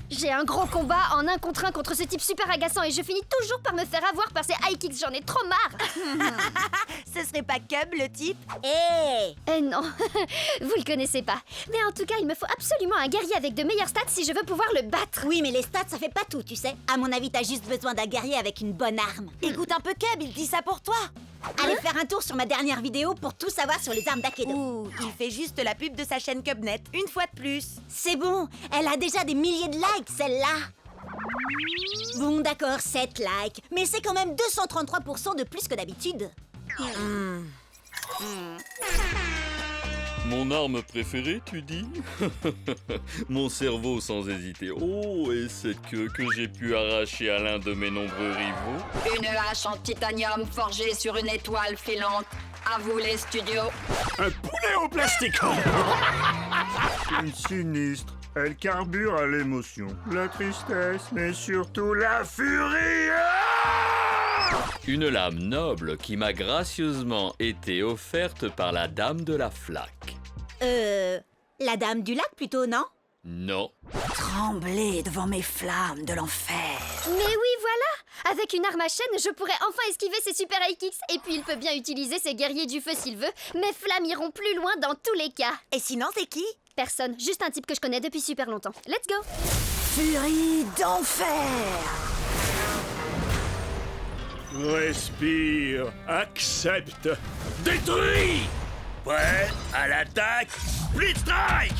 J'ai un gros combat en 1 contre 1 contre ce type super agaçant et je finis toujours par me faire avoir par ces high kicks, j'en ai trop marre. Ce serait pas Cub, le type? Eh non, vous le connaissez pas. Mais en tout cas, il me faut absolument un guerrier avec de meilleures stats si je veux pouvoir le battre. Oui, mais les stats, ça fait pas tout, tu sais. À mon avis, t'as juste besoin d'un guerrier avec une bonne arme. Écoute un peu Cub, il dit ça pour toi. Allez faire un tour sur ma dernière vidéo pour tout savoir sur les armes d'Akedo. Ouh, il fait juste la pub de sa chaîne Cubnet, une fois de plus. C'est bon, elle a déjà des milliers de likes, celle-là. Bon, d'accord, 7 likes, mais c'est quand même 233% de plus que d'habitude. Mon arme préférée, tu dis? Mon cerveau sans hésiter. Oh, et cette queue que j'ai pu arracher à l'un de mes nombreux rivaux. Une hache en titanium forgée sur une étoile filante. À vous les studios. Un poulet au plastique. Une sinistre. Elle carbure à l'émotion, la tristesse, mais surtout la furie. Une lame noble qui m'a gracieusement été offerte par la dame de la flaque. La dame du lac plutôt, non? Non. Trembler devant mes flammes de l'enfer. Mais oui, voilà! Avec une arme à chaîne, je pourrais enfin esquiver ses super high kicks. Et puis il peut bien utiliser ses guerriers du feu s'il veut. Mes flammes iront plus loin dans tous les cas. Et sinon, c'est qui? Personne, juste un type que je connais depuis super longtemps. Let's go! Furie d'enfer. Respire, accepte, détruis. Prêt à l'attaque? Split Strike!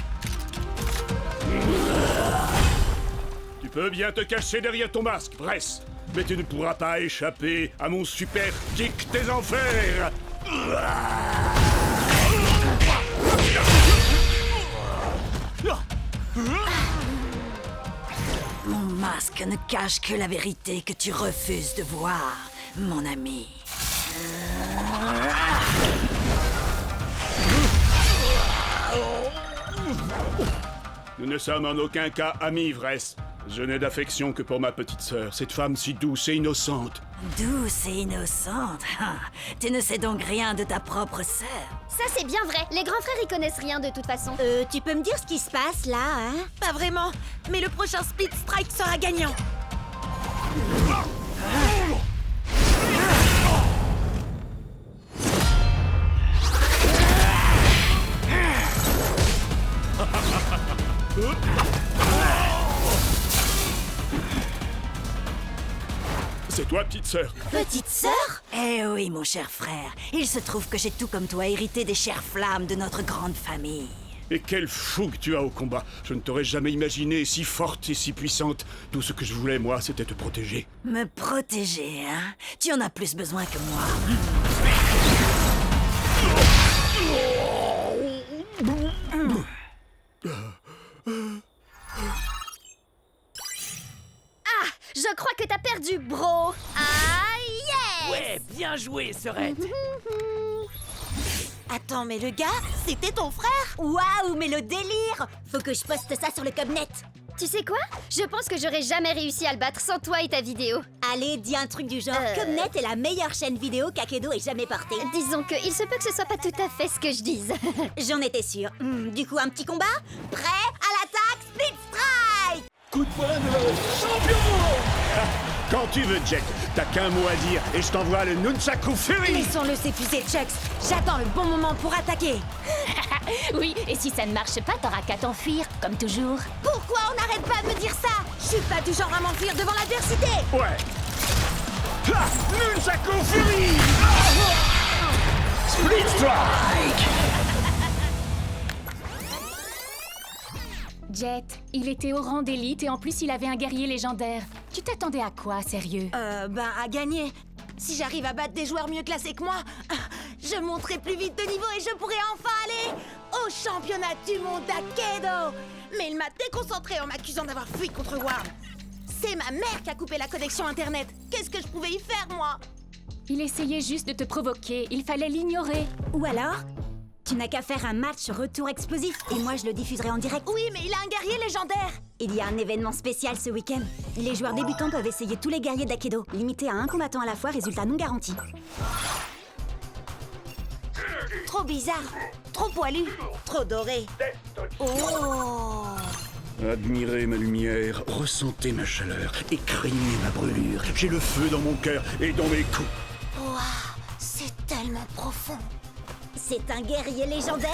Tu peux bien te cacher derrière ton masque, Bress, mais tu ne pourras pas échapper à mon super kick des enfers. Mon masque ne cache que la vérité que tu refuses de voir, mon ami. Nous ne sommes en aucun cas amis, Vress. Je n'ai d'affection que pour ma petite sœur, cette femme si douce et innocente. Douce et innocente. Tu ne sais donc rien de ta propre sœur. Ça c'est bien vrai, les grands frères y connaissent rien de toute façon. Tu peux me dire ce qui se passe là, hein? Pas vraiment, mais le prochain Split Strike sera gagnant. C'est toi, petite sœur. Petite sœur? Eh oui, mon cher frère. Il se trouve que j'ai tout comme toi hérité des chères flammes de notre grande famille. Et quelle fougue tu as au combat. Je ne t'aurais jamais imaginé si forte et si puissante. Tout ce que je voulais, moi, c'était te protéger. Me protéger, hein? Tu en as plus besoin que moi. Ah, je crois que t'as perdu, bro. Ah, yes! Ouais, bien joué, Serette. Attends, mais le gars, c'était ton frère? Waouh, mais le délire! Faut que je poste ça sur le Cubnet. Tu sais quoi? Je pense que j'aurais jamais réussi à le battre sans toi et ta vidéo. Allez, dis un truc du genre. Cubnet est la meilleure chaîne vidéo qu'Akedo ait jamais portée. Disons que il se peut que ce soit pas tout à fait ce que je dise. J'en étais sûre. Du coup, un petit combat? Prêt à l'attaque, Split Strike! Coup de poing de champion! Quand tu veux, Jet, t'as qu'un mot à dire et je t'envoie le Nunchaku Fury! Laissons-le s'épuiser, Chucks. J'attends le bon moment pour attaquer. Oui, et si ça ne marche pas, t'auras qu'à t'enfuir, comme toujours. Pourquoi on n'arrête pas de me dire ça? Je suis pas du genre à m'enfuir devant l'adversité. Ouais! Ha! Nunchaku Fury! Split Strike! Jet, il était au rang d'élite et en plus il avait un guerrier légendaire. Tu t'attendais à quoi, sérieux? À gagner. Si j'arrive à battre des joueurs mieux classés que moi, je monterai plus vite de niveau et je pourrai enfin aller au championnat du monde d'Akedo. Mais il m'a déconcentré en m'accusant d'avoir fui contre Ward. C'est ma mère qui a coupé la connexion internet. Qu'est-ce que je pouvais y faire, moi? Il essayait juste de te provoquer, il fallait l'ignorer. Ou alors, tu n'as qu'à faire un match retour explosif et moi je le diffuserai en direct. Oui, mais il a un guerrier légendaire. Il y a un événement spécial ce week-end. Les joueurs débutants peuvent essayer tous les guerriers d'Akedo, limité à un combattant à la fois, résultat non garanti. Trop bizarre, trop poilu, trop doré. Oh! Admirez ma lumière, ressentez ma chaleur, écreignez ma brûlure. J'ai le feu dans mon cœur et dans mes coups. Waouh, c'est tellement profond. C'est un guerrier légendaire.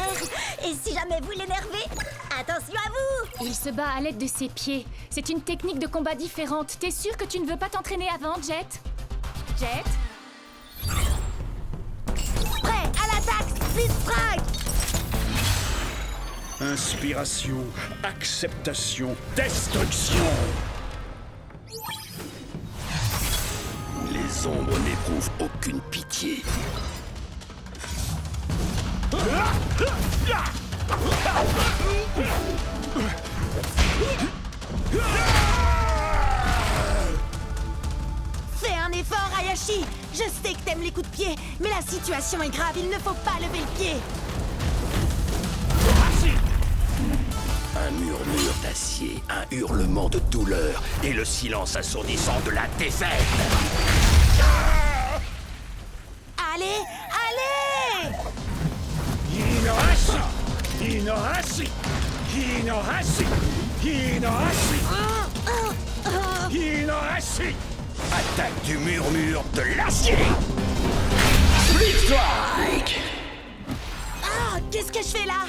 Et si jamais vous l'énervez, attention à vous! Il se bat à l'aide de ses pieds. C'est une technique de combat différente. T'es sûr que tu ne veux pas t'entraîner avant, Jet? Jet? Prêt à l'attaque, Split Strike! Inspiration, acceptation, destruction. Les ombres n'éprouvent aucune pitié. Fais un effort, Hayashi. Je sais que t'aimes les coups de pied, mais la situation est grave, il ne faut pas lever le pied. Un murmure d'acier, un hurlement de douleur et le silence assourdissant de la défaite. Allez, allez! Hinohashi! Hinohashi! Hinohashi! Hinohashi! Hinohashi! Attaque du murmure de l'acier. Split Strike! Ah, qu'est-ce que je fais là?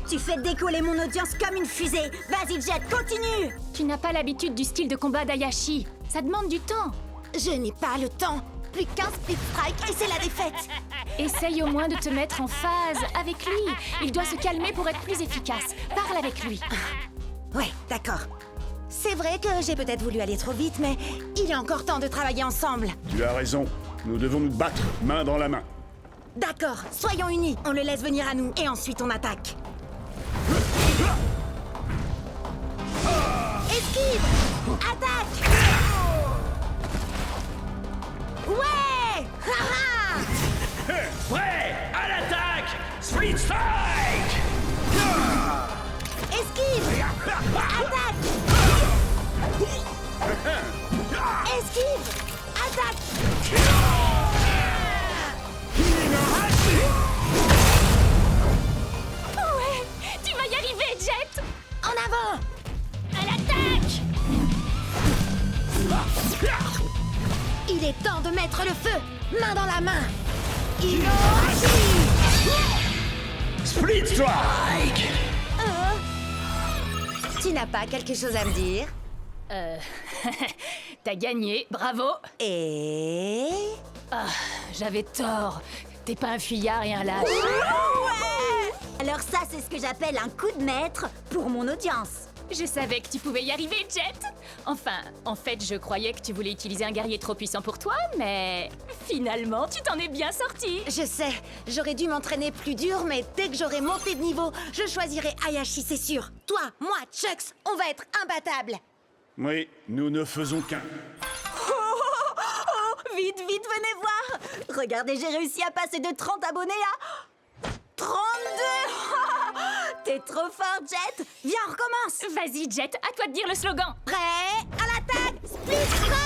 Tu fais décoller mon audience comme une fusée. Vas-y, Jet, continue. Tu n'as pas l'habitude du style de combat d'Hayashi. Ça demande du temps. Je n'ai pas le temps. Plus qu'un split strike et c'est la défaite. Essaye au moins de te mettre en phase avec lui. Il doit se calmer pour être plus efficace. Parle avec lui. Ouais, d'accord. C'est vrai que j'ai peut-être voulu aller trop vite, mais il est encore temps de travailler ensemble. Tu as raison. Nous devons nous battre, main dans la main. D'accord, soyons unis. On le laisse venir à nous et ensuite on attaque. Esquive! Attaque! Ouais! Haha! Prêt à l'attaque! Split Strike! Esquive! Attaque! Esquive! Attaque! Ouais, tu vas y arriver, Jet! En avant! À l'attaque! Il est temps de mettre le feu! Main dans la main! Hinohashi! Split Strike! Tu n'as pas quelque chose à me dire? T'as gagné, bravo! Et... Ah, j'avais tort. T'es pas un fuyard et un lâche. Ouais! Alors ça, c'est ce que j'appelle un coup de maître pour mon audience. Je savais que tu pouvais y arriver, Jet. Enfin, en fait, je croyais que tu voulais utiliser un guerrier trop puissant pour toi, mais finalement, tu t'en es bien sorti. Je sais, j'aurais dû m'entraîner plus dur, mais dès que j'aurai monté de niveau, je choisirai Hayashi, c'est sûr. Toi, moi, Chucks, on va être imbattables. Oui, nous ne faisons qu'un. Vite, vite, venez voir. Regardez, j'ai réussi à passer de 30 abonnés à 32. T'es trop fort, Jet. Viens, on recommence. Vas-y, Jet, à toi de dire le slogan. Prêt à l'attaque! Split Strike!